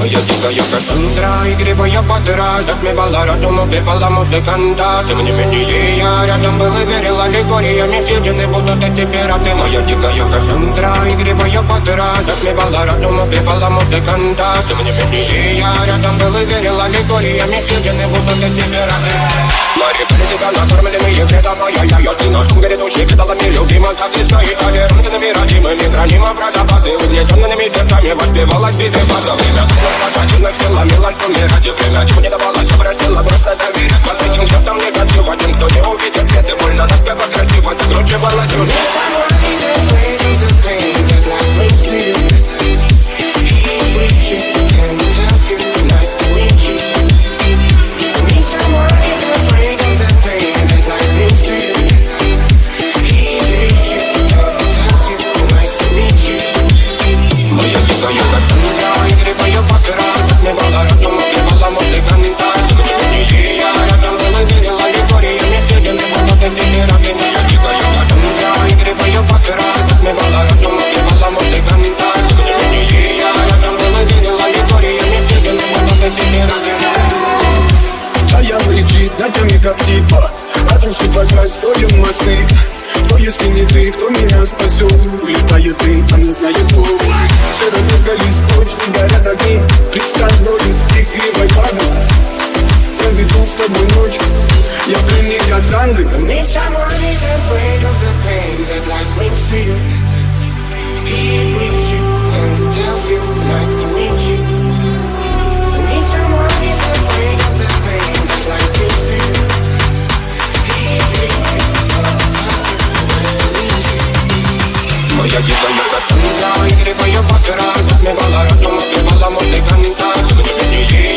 Моя дикая Кассандра, игривая подра, затмевала разум, убивала музыканта. Тем не менее я рядом был и верил аллегориями, съедены будут эти пираты. Моя дикая Кассандра, игривая подра, затмевала разум, убивала музыканта. Тем не менее я рядом был и верил аллегориями, съедены будут эти пираты. Мари Передика, накормленные предом, ай-яй-яй, ты на шум грядущий, кидалами любима, так и стоит толерантными, родимыми, хранима про запасы, угнетенными сердцами воспевалась биты база. Время пожадинок сил ломилась умирать, и время чего не давалось, просила просто доверять. Под этим где-то негатив, один, кто не увидит свет, и больно ласково красиво закручивалась уже. Как типа разрушить вокаль, строим мосты. Кто если не ты, кто меня спасет? Улетает дым, она знает Бог. Все разругались, точно горят огни. Представь роли игривой пады. Проведу с тобой ночь, я пленник Кассандры. Need someone who's afraid of the pain that life brings to you. He brings you and tells you nice to meet you. Need someone who's afraid of the pain that life brings to you. Моя дикая Кассандра, игривая подра, затмевала разум, убивала музыканта. Тем не менее